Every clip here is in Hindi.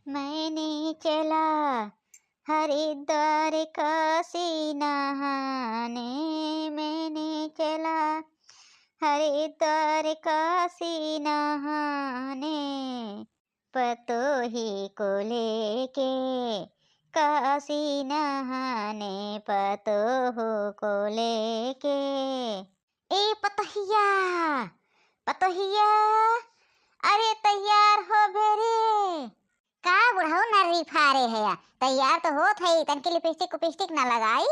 मैंने चला हरिद्वार काशी नहाने। मैंने चला हरिद्वार काशी नहाने। पतोही को लेके काशी नहाने। पतोह को लेके। ए पतोहिया, पतोहिया, अरे तैयार हो बेरे। का बुढ़ऊ नर्री फारे है या? तैयार तो होत है, तनके लिपस्टिक कुपिस्टिक ना लगाई।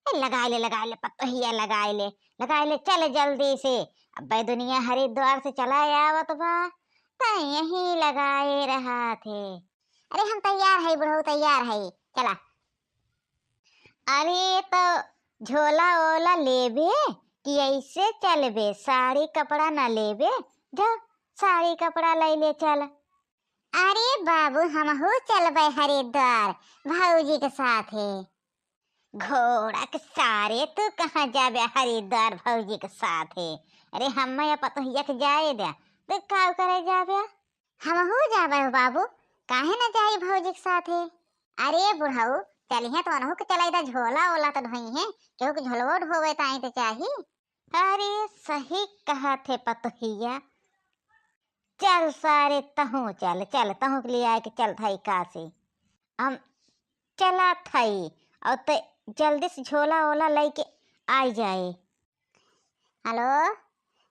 लगा ले पतोहिया, लगा ले चल जल्दी से। अबे दुनिया हरिद्वार से चला आवत बा, त यहीं लगाए रहा थे। अरे हम तैयार है बुढ़ऊ, तैयार है, चला। अरे तो झोला ओला लेबे कि ऐसे चलबे? साड़ी कपड़ा ना लेबे? जा साड़ी कपड़ा ले ले चल। अरे बाबू हमहू चलबे हरिद्वार भौजी के साथ है। घोड़ा के सारे तू कहाँ जाबे हरिद्वार भौजी के साथ है? अरे हम या पतोहिया के जाए दे, तू का करे जाबे? हमहू जाबे बाबू, काहे ना जाई भौजी के साथ है। अरे बुढ़ऊ चलिए तो अनहू के चलाई दा, झोला ओला तो ढोई है, केहू के झोलवो ढोवे ताई तो चाही। अरे सही कहा थे पतोहिया, चल सारे तहू चल, चल तहू के लिए आए के चल थाई काशी। हम चला थाई और ते जल्दी से झोला ओला लेके आई जाए। हेलो,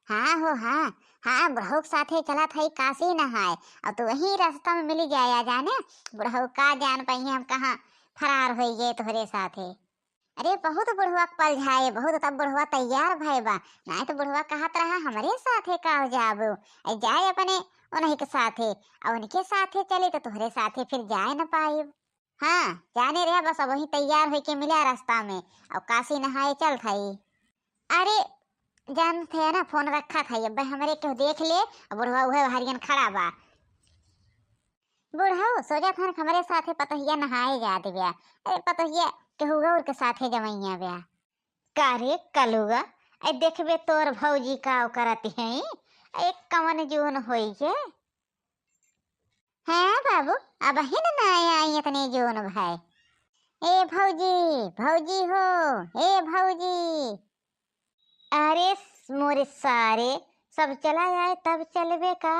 हाँ हो, हाँ हाँ बुढ़ऊ के साथे चला थाई काशी नहाए, और तो वही रास्ता में मिली जाए जाने। बुढ़ऊ का जान पाई हम कहाँ फरार हो गए तोहरे साथे। अरे बहुत बुढ़वा पल जाए, बहुत तब बुढ़वा तैयार भय बा, नहीं तो बुढ़वा कहत रहा हमारे साथे का जाबो, जाए अपने उन्हीं के साथे, और उनके साथे चले तो तुहरे साथे फिर जाए न पाए। हाँ जाने रहे, बस अब वही तैयार होके मिला रास्ता में, और काशी नहाए चल थाई। अरे जान थे ना, फोन रखा था अब हमारे क्यों देख ले, बुढ़वा उहे हरियन खड़ा बा। बुढ़ऊ सोचा था हमारे साथे पतोहिया नहाए जा दिव्या। अरे पतोहिया केहुगा और के साथे जमैया ब्या। कारे कलुगा, ऐ देखबे तोर भौजी का करती है, एक कमन जून होई के। हाँ बाबू अब ही ना आई इतने जून भाई। ए भौजी, भौजी हो, ए भौजी। अरे मोरे सारे सब चला आए तब चलबे का?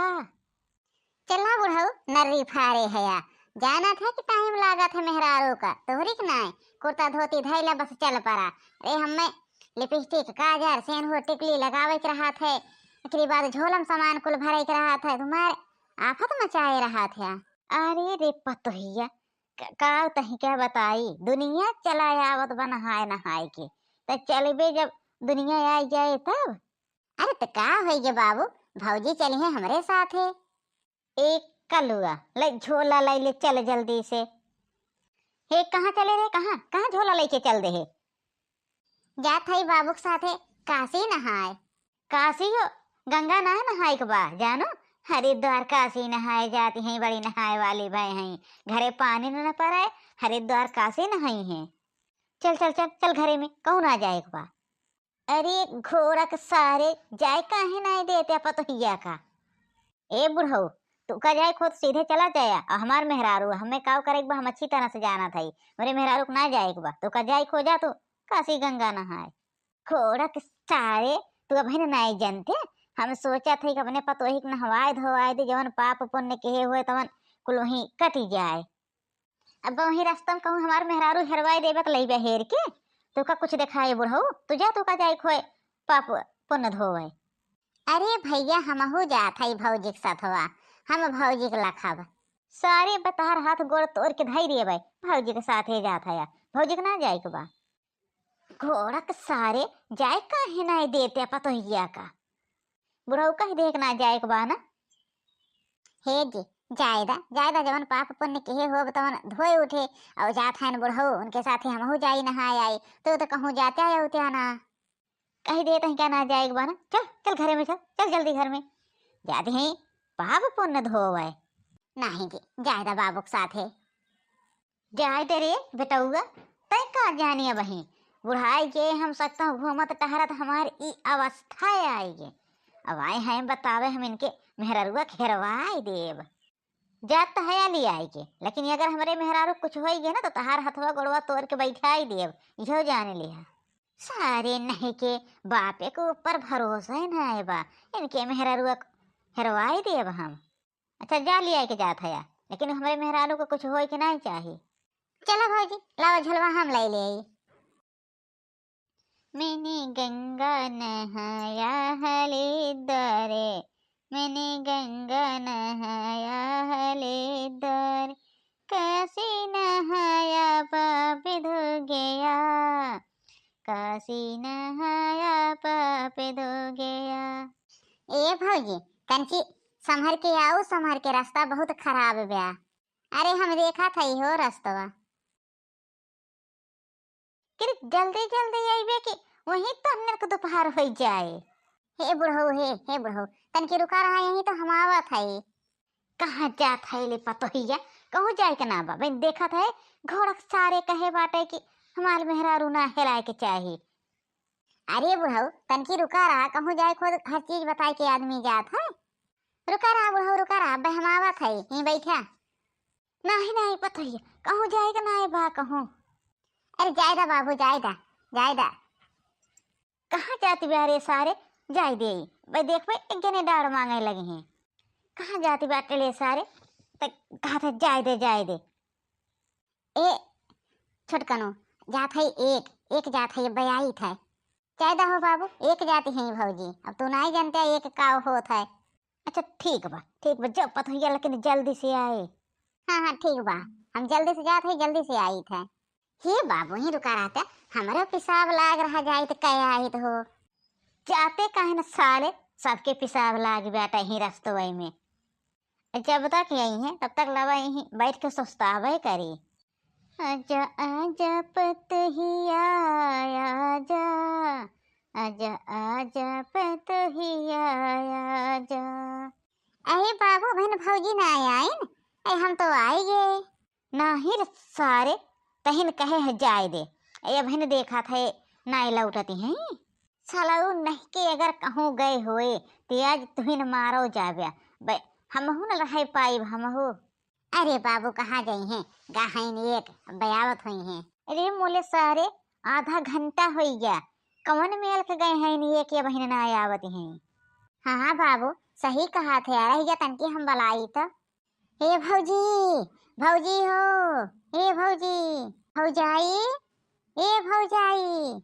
चला बुढ़ऊ नर्री फारे है या, जाना था कि टाइम लागा था मेहरारू का, तोहरी के नाय कुर्ता धोती धैला बस चल पड़ा। अरे हमें लिपस्टिक काजर सेनुर टिकली लगावे के रहा थे, एकरी बाद झोलम सामान कुल भरे के रहा था, तुम्हारे आफत मचाए रहा था। अरे रे पतोहिया का तही क्या बताई, दुनिया चला आवत बा नहाए नहाए के, तो चलबे जब दुनिया आ जाए तब। अरे तो का होई गे बाबू, भौजी चली है हमारे साथ है। एक कलुआ ले झोला ले ले चल जल्दी से। हे कहाँ चले रे, कहाँ कहाँ झोला लेके चल दे है? जात है बाबू के साथे काशी नहाए। काशी हो, गंगा नहाए नहाए के बा जानो, हरिद्वार काशी नहाए जाती हैं, बड़ी नहाए वाली भाई हैं, घरे पानी न पड़े, हरिद्वार काशी नहाई हैं। चल चल चल चल घरे में कौन आ जाए बा। अरे घोड़ा के सारे जाए काहे नहीं देते पतोहिया का। ए बुढ़ऊ तू का जाए खुद सीधे चला जाया, हमार मेहरारू हमें काव करे बा, हम अच्छी तरह से जाना था, मेरे मेहरारू को ना जाए बा, तो का जाए खो जा तू काशी गंगा नहाए। घोड़ा के सारे तू अब है ना जानते, हम सोचा था कि अपने पतोही के नहवाए धोवाए दे, जवन पाप पुण्य कहे हुए तवन कुल वहीं कटी जाए। अब वही रास्ता में कहूँ हमार मेहरारू हेरवाए देवे तो लई हेर के तू का कुछ दिखाए बुढ़ऊ, तू जा तू का जाए खोए पाप पुण्य धोवे। अरे भैया हमहू जात है भौजी के साथ हुआ, हम भौजी के लखाब सारे बतार हाथ गोड़ तोड़ के धैर्य भाई, भौजी के साथ ही जात है, भौजी के ना जाए के बा। घोड़ा के सारे जाए काहे ना देते पतोहिया का, बुढ़ऊ कह देख ना जाए के बा ना। हे जी जायदा जवन पाप पुण्य के हो तवन धोए उठे और जात है बुढ़ऊ उनके साथ ही हमहू जाई नहाए आई, तो कहूँ जाते आया होते ना, कही देते हैं क्या ना जाए के बा ना। चल चल घरे में, चल चल जल्दी घर में, जाते हैं पाप पुण्य धोवे। नहीं जी जायदा बाबू के साथ है, जाए तेरे बेटौआ तय का जानिए बही, बुढ़ाई के हम सकता हूँ घूमत टहरत हमारी ई अवस्था आएगी। अब आए हैं बतावे हम इनके मेहरुआ घेरवाए देव। जात तो है लिया आई के, लेकिन अगर हमारे मेहरारू कुछ हो गए ना तो तहार हथवा गोड़वा तोड़ के बैठा ही देव, इहो जाने लिया। सारे नहीं के बापे के ऊपर भरोसा ही ना है बा, इनके मेहरारू हेरवाई देव हम। अच्छा जा लिया के जात है, लेकिन हमारे मेहरारू को कुछ हो के नहीं चाहिए। चलो भौजी लाओ झलवा हम ले ले। मैंने गंगा नहाया हलेदरे, मैंने गंगा नहाया हलेदर, कैसे नहाया पाप धो गया, काशी नहाया पाप धो गया। ए भौजी कंची संभर के आओ, संभर के रास्ता बहुत खराब बया। अरे हम देखा था हो रास्ता कि जल्दी जल्दी आइबे कि वहीं तो हमने को दोपहर हो जाए। हे बुढ़ऊ हे बुढ़ऊ तनके रुका रहा यहीं तो हम आवत है। कहाँ जात है ले पतोहिया, कहूँ जाए के ना बा बहन देखा था घोड़ा सारे कहे बाटे कि हमारे मेहरारू ना हिलाए के चाहिए। अरे बुढ़ऊ तनकी रुका रहा, कहूँ जाए खुद हर चीज बताए के आदमी जात है। रुका रहा बुढ़ऊ रुका रहा, बह हम आवत है यहीं बैठा। नहीं नहीं पतोहिया कहूँ जाएगा ना बा कहूँ। अरे जायदा बाबू जायदा जायदा। कहाँ जाती बारे सारे जाय दे भाई देख भाई एक जने डाड़ मांगे लगे हैं। कहाँ जाती बाटे ले सारे कहा था जाय दे। ए छोटकनो जात है एक एक जात है बयाई था। जायदा हो बाबू एक जाती है भौजी, अब तू नहीं जानते एक का होता है। अच्छा ठीक बा जब पता लेकिन जल्दी से आए। हाँ ठीक बा हम जल्दी से जाते हैं, जल्दी से आई था। हे बाबू ही रुका रहता, हमारा पेशाब लाग रहा जाए तो क्या आई तो हो जाते कहे न साले, सबके पेशाब लाग बैठा ही रस्तों में। जब तक यही है तब तक लवा यही बैठ के सोचतावे करी। आजा आजा पतहिया आजा, आजा आजा पतहिया आजा। अरे बाबू बहन भौजी ना आए न, हम तो आए गए नहीं सारे तहिन कहे है जाए दे। ये बहन देखा था नाई लौटती हैं सालाऊ नहीं के अगर कहूँ गए हुए तो आज तुहिन मारो जाव्या हमहू न रह पाई हमहू। अरे बाबू कहाँ गई हैं, गाहन एक बयावत हुई हैं। अरे मोले सारे आधा घंटा हो गया, कौन मेल के गए हैं एक ये बहन ना आवत हैं। हाँ बाबू सही कहा थे यार, या तनकी हम बलाई तो। हे भौजी भौजी हो, हे भौजी भौजाई, ए भौजाई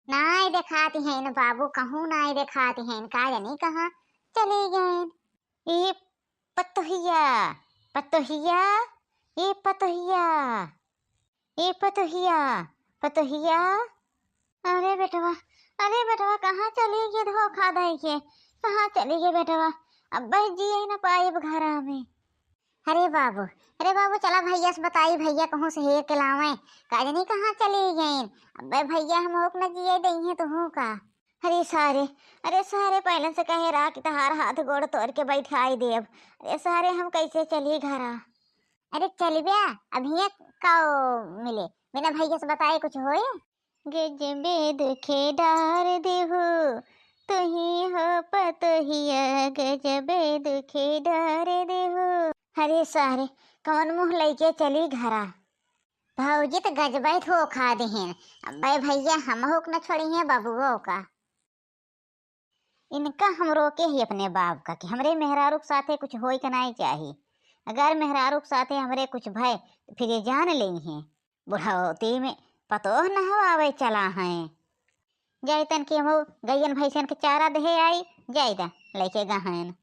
नाई दिखाती हैं न बाबू, कहूँ नाई दिखाती हैं का जानी कहाँ चली गए। ए पतोहिया पतोहिया ए पतोहिया ए पतोहिया पतोहिया। अरे बेटवा कहाँ चली गई धोखा दे के, कहाँ चली गई बेटवा, अब बह जी न पाए घर में। अरे बाबू चला भैया से बताई, भैया कहूँ से हे लावे काजनी कहाँ चली गई। अब भैया हम होक न जिए दई हैं तो का। अरे सारे पहले से कहे रहा कि तहार हाथ गोड़ तोड़ के बैठाई देव। अरे सारे हम कैसे चलिए घरा। अरे चल बया अभी का मिले बिना भैया से बताए कुछ होए। गजबे दुखे डार देहु तुही हो पतोहिया, गजबे दुखे डार देहु। अरे सारे कौन मुँह लेके चली घरा। भौजी तो गजबे धोखा देहन, अब भैया हम होक न छोड़ी हैं बबुओ का। इनका हम रोके ही अपने बाप का कि हमरे मेहरारू के साथे कुछ हो के नहीं चाहिए। अगर मेहरारू के साथे हमरे कुछ भय तो फिर ये जान ली हैं बुढ़ौती में पतो न हवावे चला है। जैतन के हम गैयन भैसन के चारा दहे आई जायदा लेके गहन।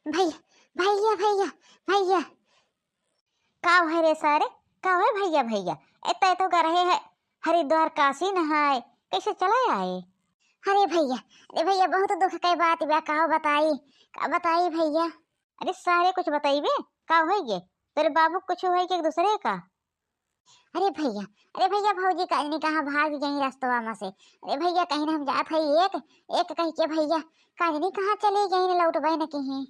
भैया भैया भैया भैया का है रे सारे, का है भैया एत तो रहे है हरिद्वार काशी नहाए कैसे चला आए। अरे भैया बहुत दुख के बात बा, का बताई भैया। अरे सारे कुछ बताइबे का हो गए तेरे बाबू कुछ हो के दूसरे का। अरे भैया भौजी कहीं नहीं कहाँ भाग गई रास्तवा में से। अरे भैया कहीं हम जात है एक कह के भैया कहीं नहीं कहाँ चले गई लौट बे न कहीं।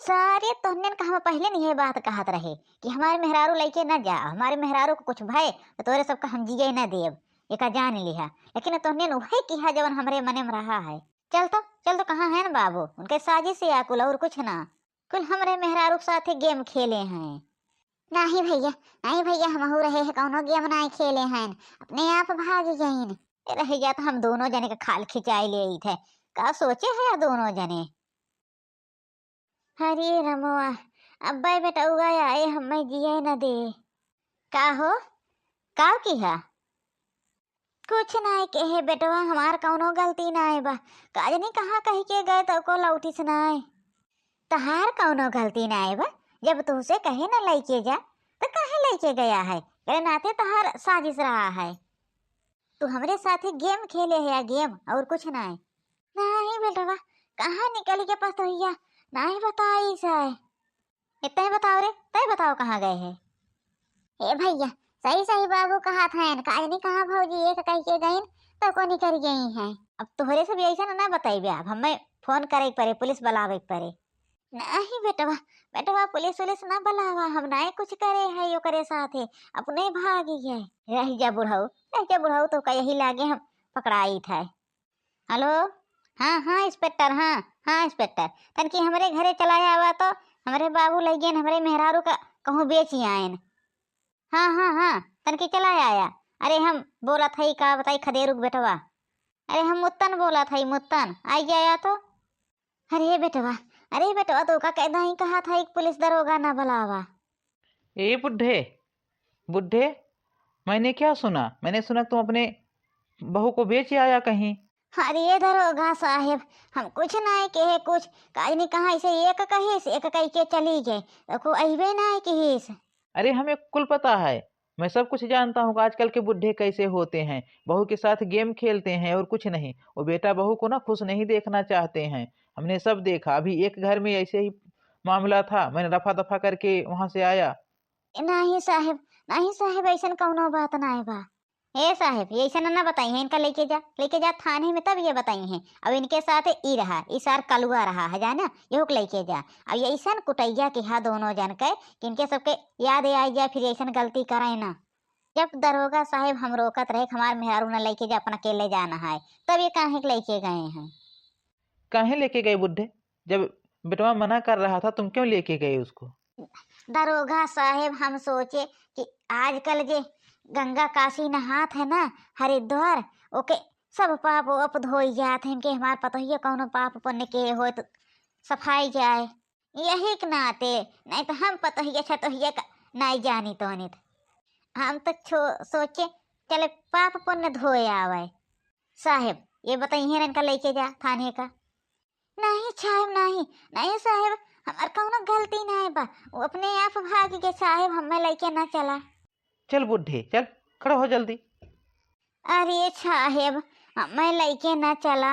सारे तोहने कहा पहले नहीं ये बात कहत रहे कि हमारे मेहरारू लेके न जा, हमारे मेहरारू को कुछ भय तो तोरे सबका हम जिये न देव, एक जान लिहा। लेकिन तोहने वही किया जवन हमरे मने में रहा है। चल तो कहाँ है न बाबू, उनके साजिश से आकुल और कुछ ना। कुल हमरे मेहरारू के साथे गेम खेले हैं। नहीं भैया, नहीं भैया, हम हो रहे हैं कौनो गेम नहीं खेले हैं, अपने आप भाग गईन। रह गया तो हम दोनों जने का खाल खिंचाई ले थे, का सोचे है दोनों जने। हरे रमवा, अब्बा बेटा उगाया आए हमें जिए न दे। का हो, का की है? कुछ नहीं कहे बेटवा, हमार कौनो गलती नहीं बा। काजनी कहाँ कही के गए तो को लौटिस नहीं। तहार कौनो गलती नहीं बा, जब तुझसे कहे न लेके जा तो कहे लेके गया है, करे नाते तहार साजिश रहा है। तू हमरे साथे गेम खेले है या गेम और कुछ नहीं? नहीं बेटवा, कहाँ निकल के पास भैया नहीं बताई साय। इतना बताओ रे, तय बताओ कहाँ गए है? ए भैया, सही सही बाबू कहा था, काजनी कहाँ भौजी एक कह के गई तो को निकल गई है। अब तोहरे से भी ऐसा ना बताई बे, अब हमें फोन करे पड़े, पुलिस बुलावे पड़े। नहीं बेटवा, बेटवा पुलिस वुलिस ना बुलावा, हम नहीं कुछ करे है यो करे साथे, अपने भागी गए। रह जा बुढ़ाऊ, रह जा बुढ़ाऊ, तो कहीं लागे हम पकड़ाई था। हेलो, हाँ हाँ इंस्पेक्टर, हाँ हाँ इंस्पेक्टर, तनकी हमारे घरे चलाया हुआ तो हमारे बाबू लग गए हमारे मेहरारू का कहूँ बेची आयन। हाँ हाँ हाँ, तनकी चलाया आया। अरे हम बोला था का बताई खदेरुक बेटवा, अरे हम मुत्तन बोला था, मुत्तन आई गया तो। अरे बेटवा, अरे बेटवा, तो का कहना ही कहा था एक पुलिस दरोगा ना बुलावा। ए बुढ़े बुढ़े, मैंने क्या सुना? मैंने सुना तुम अपने बहू को बेच आया कहीं। अरे दरोगा साहेब, हम कुछ नहीं कहे, कुछ काज नहीं कहा, इसे एक कही एक कही के चली गए, देखो अहिबे नहीं कही। अरे हमें कुल पता है, मैं सब कुछ जानता हूँ आजकल के बुढ़े कैसे होते हैं, बहू के साथ गेम खेलते हैं और कुछ नहीं। वो बेटा बहू को ना खुश नहीं देखना चाहते हैं, हमने सब देखा। अभी एक घर में ऐसे ही मामला था, मैंने रफा दफा करके वहां से आया। नहीं साहेब, नहीं साहेब, ऐसा कौनो बात नहीं बा। ए साहेब, ये ऐसा ना बताई है, इनका लेके जा थाने में, तब ये बताई है। अब इनके साथ ई रहा, इस सार कलुआ रहा है जाना, ये लेके जा। अब ये ऐसा कुटैया के हा दोनों जन के कि इनके सबके याद आई जाए, फिर ऐसा गलती करे ना। जब दरोगा साहेब हम रोकत रहे हमार मेहरारू न लेके जा, अपना अकेले जाना है, तब ये काहे के लेके गए हैं। काहे लेके गए बुढ़े? जब बेटवा मना कर रहा था तुम क्यों लेके गए उसको? दरोगा साहेब, हम सोचे कि आजकल जे गंगा काशी नहात है ना, हरिद्वार, ओके सब पाप अप धोई जात है, इनके हमार पता ही कौनो पाप पुण्य के हो तो सफाई जाए, यही के नाते। नहीं तो हम पता ही अच्छा तो ही नहीं जानी तो नहीं, हम तो सोचे चले पाप पुण्य धोए आवे। साहेब ये बताइए इनका लेके जा थाने का। नहीं साहेब, नहीं नहीं साहेब, हमार कौनो गलती नहीं बा, वो अपने आप भाग गए साहेब, हमें लेके ना चला। चल बुढ़े चल, खड़ा हो जल्दी। अरे साहेब, हमें लेके ना चला।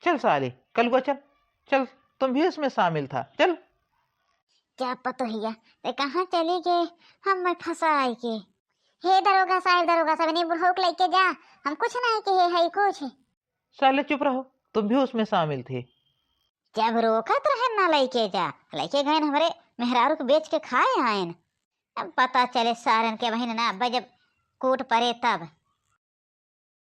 चल साले कलुआ, चल चल, तुम भी उसमें शामिल था, चल। क्या पता हिया ते कहाँ चली गए, हमें फंसाई के। हे दरोगा साहेब, दरोगा साहब, नहीं बुढ़ऊ को लेके जा, हम कुछ नहीं कहे है कुछ। साले चुप रहो, तुम भी उसमें शामिल थे। जब रोकत रहे ना लेके जा, लेके गए हमारे मेहरारू को बेच के खाए आयन। अब पता चले सारन के बहन ना, अब्बा जब कूट पड़े तब